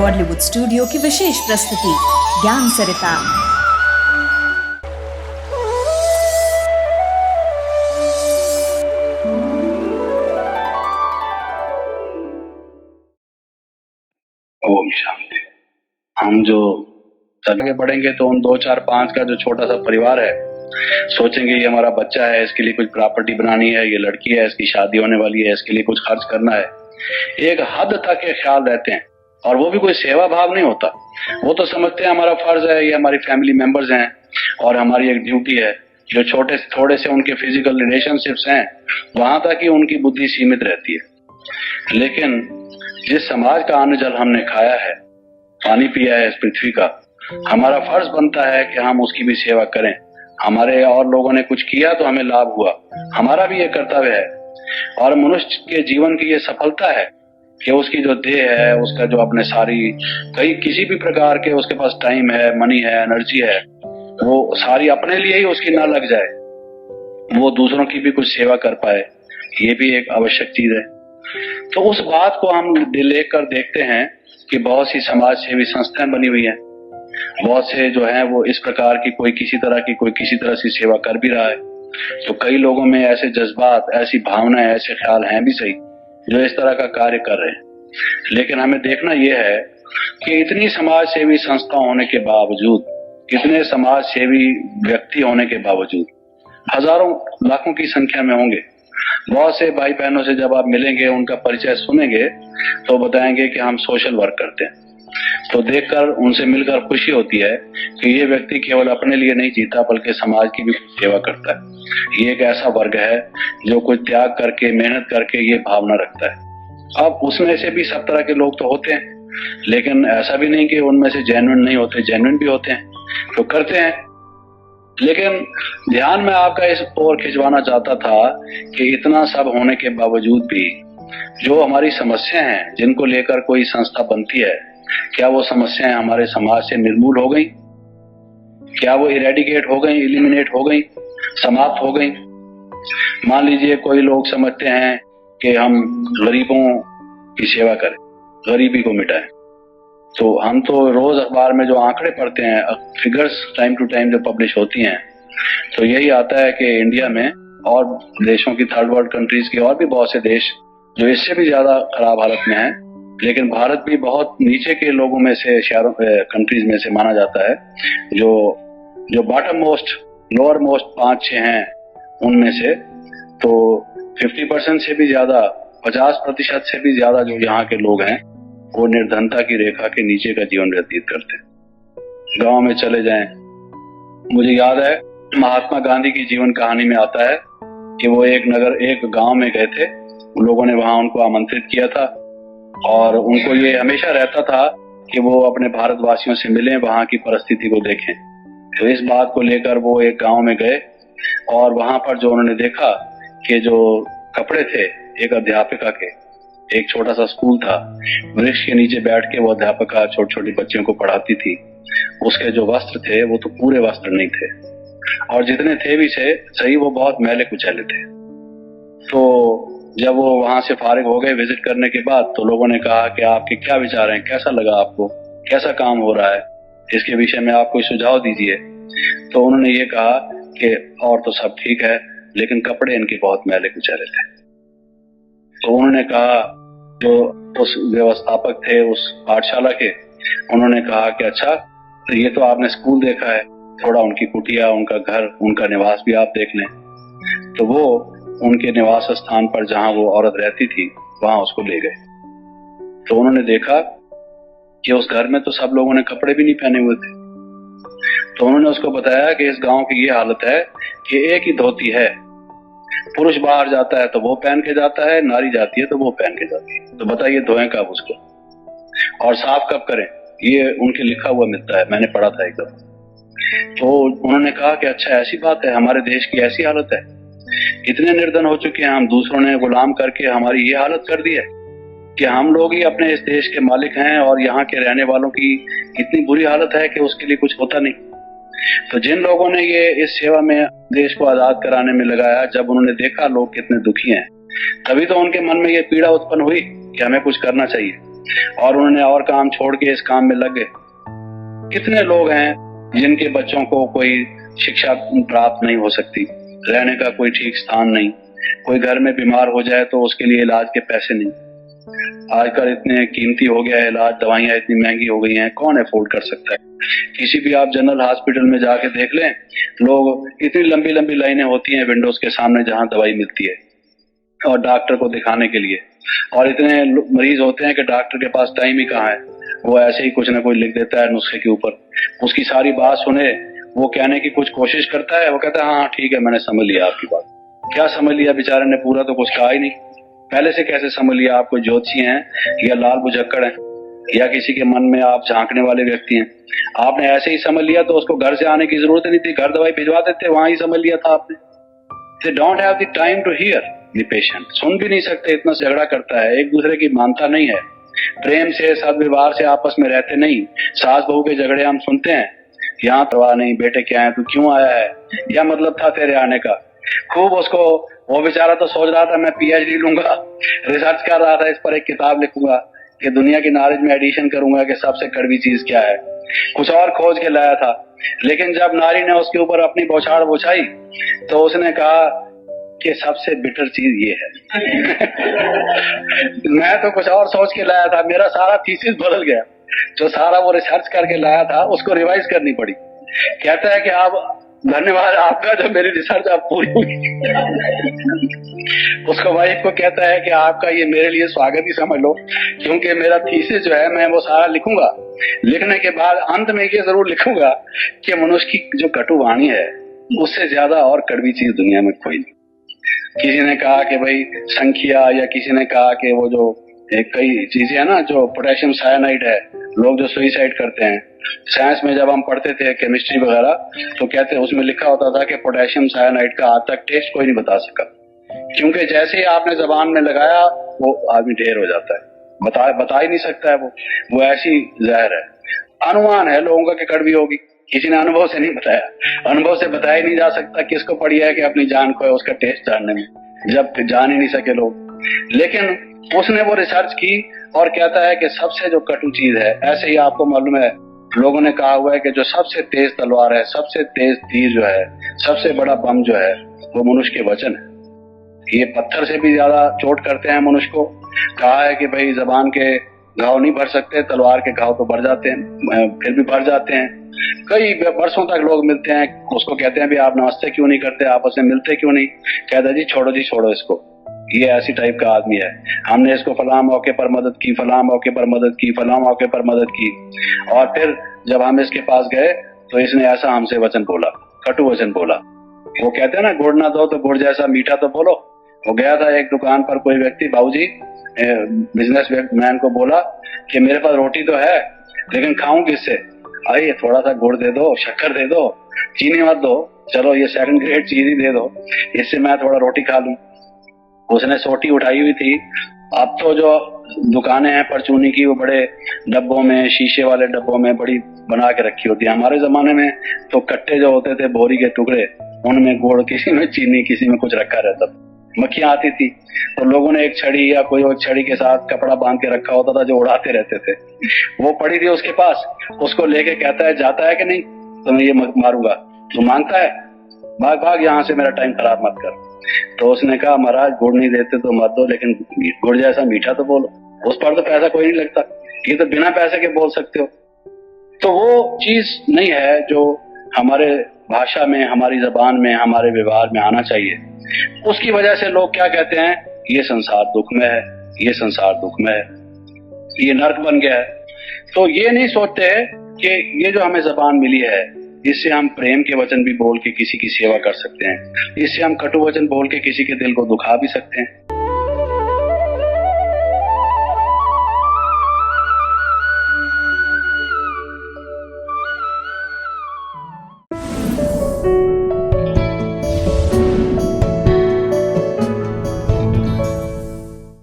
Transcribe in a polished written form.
Godlywood studio की विशेष प्रस्तुति ज्ञान सरिता। ओम शांति। हम जो आगे बढ़ेंगे तो उन 2, 4, 5 का जो छोटा सा परिवार है, सोचेंगे ये हमारा बच्चा है, इसके लिए कुछ प्रॉपर्टी बनानी है, ये लड़की है, इसकी शादी होने वाली है, इसके लिए कुछ खर्च करना है। एक हद तक के ख्याल रहते हैं, और वो भी कोई सेवा भाव नहीं होता। वो तो समझते हैं हमारा फर्ज है, ये हमारी फैमिली मेंबर्स हैं और हमारी एक ड्यूटी है। जो थोड़े से उनके फिजिकल रिलेशनशिप्स हैं, वहां तक ही उनकी बुद्धि सीमित रहती है। लेकिन जिस समाज का अन्न जल हमने खाया है, पानी पिया है इस पृथ्वी का, हमारा फर्ज बनता है कि हम उसकी भी सेवा करें। हमारे और लोगों ने कुछ किया तो हमें लाभ हुआ, हमारा भी ये कर्तव्य है। और मनुष्य के जीवन की ये सफलता है कि उसकी जो देह है, उसका जो अपने सारी किसी भी प्रकार के उसके पास टाइम है, मनी है, एनर्जी है, वो सारी अपने लिए ही उसकी ना लग जाए, वो दूसरों की भी कुछ सेवा कर पाए। ये भी एक आवश्यक चीज है। तो उस बात को हम लेकर देखते हैं कि बहुत सी समाज सेवी संस्थाएं बनी हुई हैं, बहुत से जो हैं वो इस प्रकार की कोई किसी तरह से सेवा कर भी रहा है। तो कई लोगों में ऐसे जज्बात, ऐसी भावनाएं, ऐसे ख्याल हैं भी सही जो इस तरह का कार्य कर रहे हैं। लेकिन हमें देखना यह है कि इतनी समाज सेवी संस्था होने के बावजूद, कितने समाज सेवी व्यक्ति होने के बावजूद, हजारों लाखों की संख्या में होंगे, बहुत से भाई बहनों से जब आप मिलेंगे, उनका परिचय सुनेंगे, तो बताएंगे कि हम सोशल वर्क करते हैं। तो देखकर, उनसे मिलकर खुशी होती है कि ये व्यक्ति केवल अपने लिए नहीं जीता बल्कि समाज की भी सेवा करता है। ये एक ऐसा वर्ग है जो कुछ त्याग करके, मेहनत करके ये भावना रखता है। अब उसमें से भी सब तरह के लोग तो होते हैं, लेकिन ऐसा भी नहीं कि उनमें से जेन्युइन नहीं होते, जेन्युइन भी होते हैं, तो करते हैं। लेकिन ध्यान में आपका इस ओर खिंचवाना चाहता था कि इतना सब होने के बावजूद भी जो हमारी समस्याएं हैं, जिनको लेकर कोई संस्था बनती है, क्या वो समस्याएं हमारे समाज से निर्मूल हो गई? क्या वो इरेडिकेट हो गई, इलिमिनेट हो गई, समाप्त हो गई? मान लीजिए कोई लोग समझते हैं कि हम गरीबों की सेवा करें, गरीबी को मिटाएं। तो हम तो रोज अखबार में जो आंकड़े पढ़ते हैं, फिगर्स टाइम टू टाइम जो पब्लिश होती हैं, तो यही आता है कि इंडिया में और देशों की, थर्ड वर्ल्ड कंट्रीज के और भी बहुत से देश जो इससे भी ज्यादा खराब हालत में हैं, लेकिन भारत भी बहुत नीचे के लोगों में से, शहरों कंट्रीज में से माना जाता है। जो बॉटम मोस्ट, लोअर मोस्ट 5-6 हैं उनमें से, तो 50% से भी ज्यादा, 50% से भी ज्यादा जो यहाँ के लोग हैं, वो निर्धनता की रेखा के नीचे का जीवन व्यतीत करते हैं। गांव में चले जाएं, मुझे याद है महात्मा गांधी की जीवन कहानी में आता है कि वो एक गांव में गए थे। उन लोगों ने वहां उनको आमंत्रित किया था और उनको ये हमेशा रहता था कि वो अपने भारतवासियों से मिलें, वहां की परिस्थिति को देखें। तो इस बात को लेकर वो एक गांव में गए और वहां पर जो उन्होंने देखा कि जो कपड़े थे एक अध्यापिका के, एक छोटा सा स्कूल था, वृक्ष के नीचे बैठ के वो अध्यापिका छोटे छोटे बच्चों को पढ़ाती थी। उसके जो वस्त्र थे वो तो पूरे वस्त्र नहीं थे, और जितने थे भी सही वो बहुत मैले कुचैले थे। तो जब वो वहां से फारिग हो गए विजिट करने के बाद, तो लोगों ने कहा कि आपके क्या विचार हैं, कैसा लगा आपको, कैसा काम हो रहा है, इसके विषय में आप कोई सुझाव दीजिए। तो उन्होंने ये कहा कि और तो सब ठीक है, लेकिन कपड़े इनके बहुत मैले कुचैले थे। तो उन्होंने कहा, जो उस व्यवस्थापक थे उस पाठशाला के, उन्होंने कहा कि अच्छा, तो ये तो आपने स्कूल देखा है, थोड़ा उनकी कुटिया, उनका घर, उनका निवास भी आप देख लें। तो वो उनके निवास स्थान पर जहां वो औरत रहती थी, वहां उसको ले गए। तो उन्होंने देखा कि उस घर में तो सब लोगों ने कपड़े भी नहीं पहने हुए थे। तो उन्होंने उसको बताया कि इस गांव की ये हालत है कि एक ही धोती है, पुरुष बाहर जाता है तो वो पहन के जाता है, नारी जाती है तो वो पहन के जाती है। तो बताइए धोएं कब उसको, और साफ कब करें? ये उनके लिखा हुआ मिलता है, मैंने पढ़ा था एकदम। तो उन्होंने कहा कि अच्छा ऐसी बात है, हमारे देश की ऐसी हालत है, इतने निर्धन हो चुके हैं हम, दूसरों ने गुलाम करके हमारी ये हालत कर दी है कि हम लोग ही अपने इस देश के मालिक हैं, और यहाँ के रहने वालों की इतनी बुरी हालत है कि उसके लिए कुछ होता नहीं। तो जिन लोगों ने ये इस सेवा में देश को आजाद कराने में लगाया, जब उन्होंने देखा लोग कितने दुखी हैं, तभी तो उनके मन में ये पीड़ा उत्पन्न हुई कि हमें कुछ करना चाहिए। और उन्होंने और काम छोड़ के इस काम में लग गए। कितने लोग हैं जिनके बच्चों को कोई शिक्षा प्राप्त नहीं हो सकती, रहने का कोई ठीक स्थान नहीं, कोई घर में बीमार हो जाए तो उसके लिए इलाज के पैसे नहीं। आजकल इतने कीमती हो गया है इलाज, दवाइयां इतनी महंगी हो गई हैं, कौन अफोर्ड कर सकता है। किसी भी आप जनरल हॉस्पिटल में जाके देख लें, लोग इतनी लंबी लंबी लाइनें होती हैं विंडोज के सामने जहां दवाई मिलती है और डॉक्टर को दिखाने के लिए, और इतने मरीज होते हैं कि डॉक्टर के पास टाइम ही कहाँ है। वो ऐसे ही कुछ ना कुछ लिख देता है नुस्खे के ऊपर, उसकी सारी बात सुने, वो कहने की कुछ कोशिश करता है, वो कहता है हाँ ठीक है मैंने समझ लिया आपकी बात। क्या समझ लिया, बेचारे ने पूरा तो कुछ कहा ही नहीं। पहले से कैसे समझ लिया? आप कोई ज्योतिषी हैं या लाल बुझक्कड़ हैं या किसी के मन में आप झांकने वाले व्यक्ति हैं? आपने ऐसे ही समझ लिया तो उसको घर से आने की जरूरत नहीं थी, घर दवाई भिजवा देते, वहां ही समझ लिया था आपने। They don't have the time to hear the patient. सुन भी नहीं सकते, इतना झगड़ा करता है, एक दूसरे की मानता नहीं है, प्रेम से सद्व्यवहार से आपस में रहते नहीं। सास बहू के झगड़े हम सुनते हैं, यहाँ परवाह नहीं, बेटे क्या है, तू क्यों आया है, क्या मतलब था तेरे आने का। खूब उसको, वो बेचारा तो सोच रहा था मैं पीएचडी लूंगा, रिसर्च कर रहा था, इस पर एक किताब लिखूंगा कि दुनिया की नॉलेज में एडिशन करूंगा कि सबसे कड़वी चीज क्या है, कुछ और खोज के लाया था। लेकिन जब नारी ने उसके ऊपर अपनी बौछार बौछाई तो उसने कहा कि सबसे बिटर चीज ये है। मैं तो कुछ और सोच के लाया था, मेरा सारा थीसिस बदल गया, जो सारा वो रिसर्च करके लाया था उसको रिवाइज करनी पड़ी। कहता है कि आप धन्यवाद आपका जो मेरी रिसर्च आप पूरी हुई। उसको वाइफ को कहता है कि आपका ये मेरे लिए स्वागत ही समझ लो, क्योंकि मेरा थीसिस जो है मैं वो सारा लिखूंगा, लिखने के बाद अंत में ये जरूर लिखूंगा कि मनुष्य की जो कटुवाणी है उससे ज्यादा और कड़वी चीज दुनिया में कोई नहीं। किसी ने कहा कि भाई संख्या, या किसी ने कहा कि वो जो कई चीजें है ना, जो पोटेशियम साइनाइड है, लोग जो सुइसाइड करते हैं, साइंस में जब हम पढ़ते थे केमिस्ट्री वगैरह तो कहते हैं उसमें लिखा होता था कि पोटेशियम साइनाइड का आज तक टेस्ट कोई नहीं बता सका, क्योंकि जैसे ही आपने जबान में लगाया वो आदमी ढेर हो जाता है, बता ही नहीं सकता है वो ऐसी जहर है। अनुमान है लोगों का कि कड़वी होगी, किसी ने अनुभव से नहीं बताया, अनुभव से बताया ही नहीं जा सकता। किसको पड़ी है कि अपनी जान को है उसका टेस्ट जानने में, जब जान ही नहीं सके लोग। लेकिन उसने वो रिसर्च की और कहता है कि सबसे जो कटु चीज है, ऐसे ही आपको मालूम है लोगों ने कहा हुआ है कि जो सबसे तेज तलवार है, सबसे तेज तीर जो है, सबसे बड़ा बम जो है वो मनुष्य के वचन है। ये पत्थर से भी ज्यादा चोट करते हैं मनुष्य को। कहा है कि भाई जबान के घाव नहीं भर सकते, तलवार के घाव तो भर जाते हैं, फिर भी भर जाते हैं। कई वर्षों तक लोग मिलते हैं, उसको कहते हैं भी आप नमस्ते क्यों नहीं करते, आपस में मिलते क्यों नहीं, कहता जी छोड़ो इसको, ये ऐसी टाइप का आदमी है, हमने इसको फलां मौके पर मदद की, फलां मौके पर मदद की, फलां मौके पर मदद की, और फिर जब हम इसके पास गए तो इसने ऐसा हमसे वचन बोला, कटु वचन बोला। वो कहते हैं ना गुड़ ना दो तो गुड़ जैसा मीठा तो बोलो। वो गया था एक दुकान पर, कोई व्यक्ति बाबूजी बिजनेस मैन को बोला कि मेरे पास रोटी तो है लेकिन खाऊं किससे, आइए थोड़ा सा गुड़ दे दो, शक्कर दे दो, चीनी मत दो, चलो ये सेकंड ग्रेड चीज ही दे दो, इससे मैं थोड़ा रोटी खा लूं। उसने सोटी उठाई हुई थी। अब तो जो दुकानें हैं परचूनी की वो बड़े डब्बों में, शीशे वाले डब्बों में बड़ी बना के रखी होती है। हमारे जमाने में तो कट्टे जो होते थे बोरी के टुकड़े, उनमें गुड़, किसी में चीनी, किसी में कुछ रखा रहता था। मक्खियां आती थी तो लोगों ने एक छड़ी या कोई और छड़ी के साथ कपड़ा बांध के रखा होता था जो उड़ाते रहते थे। वो पड़ी थी उसके पास, उसको लेके कहता है जाता है कि नहीं तो मैं ये मारूंगा, तो मांगता है भाग भाग यहाँ से, मेरा टाइम खराब मत कर। तो उसने कहा महाराज गुड़ नहीं देते तो मत दो, लेकिन गुड़ जैसा मीठा तो बोलो, उस पर तो पैसा कोई नहीं लगता, ये तो बिना पैसे के बोल सकते हो। तो वो चीज नहीं है जो हमारे भाषा में, हमारी जबान में, हमारे व्यवहार में आना चाहिए। उसकी वजह से लोग क्या कहते हैं, ये संसार दुख में है, ये संसार दुख में है, ये नर्क बन गया है। तो ये नहीं सोचते कि ये जो हमें जबान मिली है इससे हम प्रेम के वचन भी बोल के किसी की सेवा कर सकते हैं, इससे हम कटु वचन बोल के किसी के दिल को दुखा भी सकते हैं।